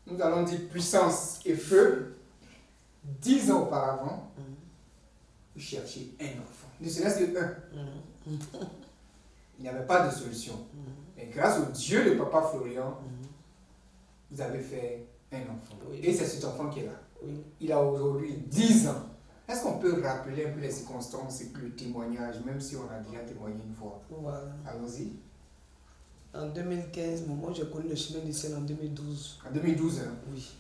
nous allons dire puissance et feu, 10 ans auparavant, vous cherchez un enfant. Ne serait-ce que un. Il n'y avait pas de solution. Mais grâce au Dieu de Papa Florian, vous avez fait un enfant. Oui. Et c'est cet enfant qui est là. Oui. Il a aujourd'hui 10 ans. Est-ce qu'on peut rappeler un peu les circonstances et le témoignage, même si on a déjà témoigné une fois? Voilà. Allons-y. En 2015, moi j'ai connu le chemin du ciel en 2012. En 2012, hein? Oui.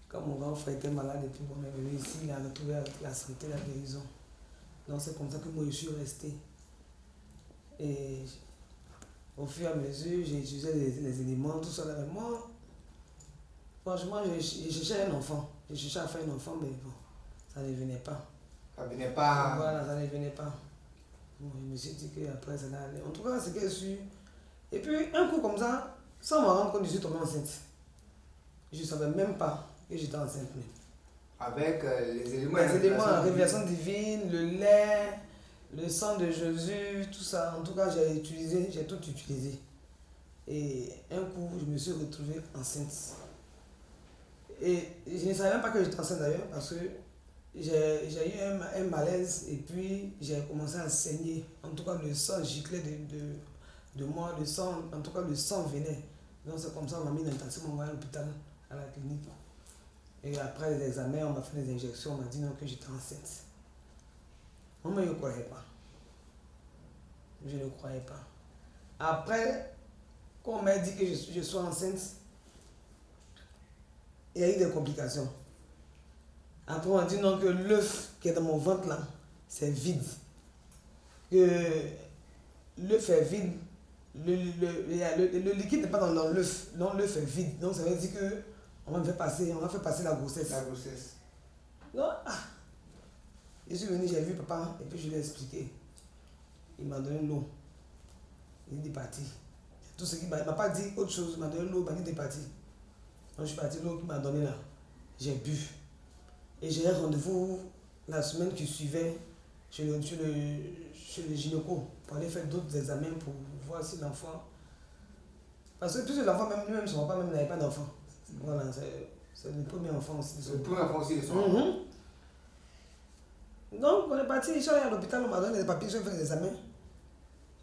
Quand mon grand frère était malade et puis on est venu ici, il a retrouvé la santé, la guérison. Donc c'est comme ça que moi je suis resté. Et au fur et à mesure, j'ai utilisé les éléments, tout ça. Mais moi, franchement, je cherchais un enfant. Je cherchais à faire un enfant, mais bon, ça ne venait pas. Ça venait pas. Voilà, ça ne venait pas. Bon, je me suis dit qu'après ça allait aller. En tout cas, c'est que je suis. Et puis, un coup comme ça, sans me rendre compte, je suis tombée enceinte. Je ne savais même pas que j'étais enceinte. Avec les éléments. Les éléments, la révélation divine, le lait, le sang de Jésus, tout ça. En tout cas, j'ai tout utilisé. Et un coup, je me suis retrouvée enceinte. Et je ne savais même pas que j'étais enceinte d'ailleurs, parce que j'ai eu un malaise et puis j'ai commencé à saigner. En tout cas, le sang giclait de moi, le sang, en tout cas, le sang venait. Donc c'est comme ça qu'on m'a mis l'intention, on m'a envoyé à l'hôpital, à la clinique. Et après les examens, on m'a fait des injections, on m'a dit non, que j'étais enceinte. Moi, je ne croyais pas. Je ne croyais pas. Après, quand on m'a dit que je sois enceinte, il y a eu des complications. Après, on m'a dit non, que l'œuf qui est dans mon ventre là, c'est vide. Que l'œuf est vide. Le liquide n'est pas dans l'œuf. Non, l'œuf est vide. Donc ça veut dire que on m'a fait passer la grossesse. La grossesse. Non, je suis venu, j'ai vu papa et puis je lui ai expliqué. Il m'a donné l'eau. Il est parti. Tout ce qu'il m'a pas dit autre chose, il m'a donné l'eau, il est parti. Donc je suis parti, l'eau qu'il m'a donné là, j'ai bu. Et j'ai un rendez-vous la semaine qui suivait chez le gynéco pour aller faire d'autres examens pour voir si l'enfant. Parce que puisque l'enfant, même lui-même, son papa même n'avait pas d'enfant. Voilà, c'est le premier enfant aussi. C'est le premier enfant aussi de son enfant. Donc on est parti, je suis allé à l'hôpital, on m'a donné des papiers, j'ai fait des examens.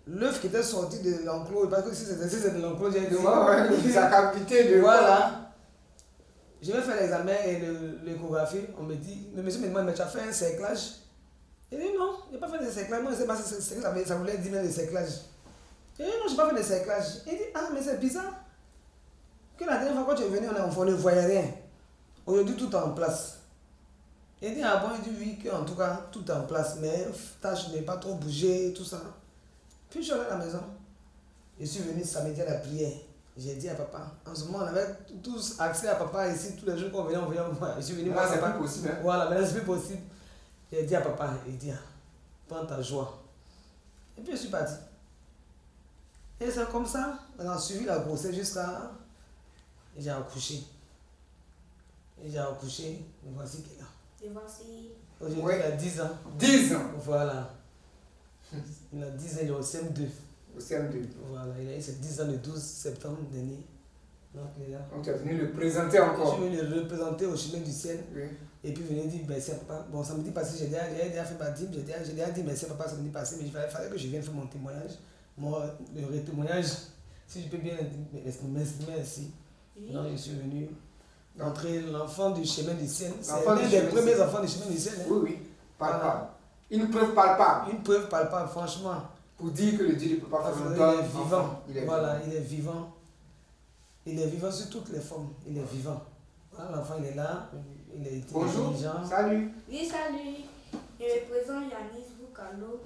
L'œuf qui était sorti de l'enclos, parce que si c'était de l'enclos, j'ai dit. Sa cavité de. Voilà. Je vais faire l'examen et l'échographie. On me dit, le monsieur me demande, mais tu as fait un cerclage? Je dis non, je n'ai pas fait de cerclage. Moi, je ne sais pas si ça voulait dire de cerclage. Je dis non, je n'ai pas fait de cerclage. Il dit, ah, mais c'est bizarre. Que la dernière fois quand tu es venu, on ne voyait rien. Aujourd'hui, tout est en place. Il dit, ah bon, il dit oui, qu'en tout cas, tout est en place, mais tâche n'est pas trop bougé, tout ça. Puis je suis allé à la maison. Je suis venu samedi à la prière. J'ai dit à papa, en ce moment on avait tous accès à papa ici, tous les jours qu'on venait, on venait voir. Je suis venu voir c'est papa. plus possible. Hein? Voilà, mais là c'est plus possible. J'ai dit à papa, il dit, prends ta joie. Et puis je suis parti. Et c'est comme ça, on a suivi la grossesse jusqu'à. J'ai accouché. Et j'ai accouché, me voici qui est là. Et voici. Aujourd'hui il a 10 ans. 10 ans. Voilà. Il a 10 ans, il est au CM2. Au CM2. Voilà, il a eu ses 10 ans le 12 septembre dernier. Donc il est là. Donc tu es venu le présenter encore. Je suis venu le représenter au chemin du ciel. Oui. Et puis venir dire merci à papa. Bon, samedi passé, j'ai déjà fait ma dîme, j'ai déjà dit merci à papa samedi passé, mais il fallait que je vienne faire mon témoignage. Le témoignage, si je peux bien merci. Oui. Donc je suis venu montrer l'enfant du chemin du ciel. C'est L'enfant l'un du des chemin du premiers ciel. enfants du chemin du ciel. Hein. Oui, oui. Palpable. Voilà. Une preuve palpable. Une preuve palpable, franchement. Pour dire que le Dieu ne peut pas Parce faire qu'il longtemps. est vivant. Il est Voilà, vivant. il est vivant. Il est vivant sur toutes les formes. Il est vivant. Voilà, l'enfant, il est là. Il est Bonjour. intelligent. Salut. Oui, salut. Je me présente Yanis Boukalo.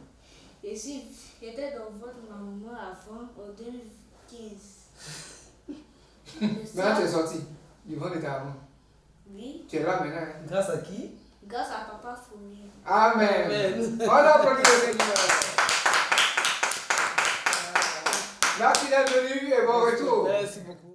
J'étais dans votre maman avant, en 2015. Maintenant tu es sorti. Du ventre de ta maman. Oui, Tu es là maintenant. Hein? Grâce à qui? grâce à Papa Fournier. Amen. Amen. On applaudit le Seigneur. Merci d'être venu et bon retour. Merci beaucoup.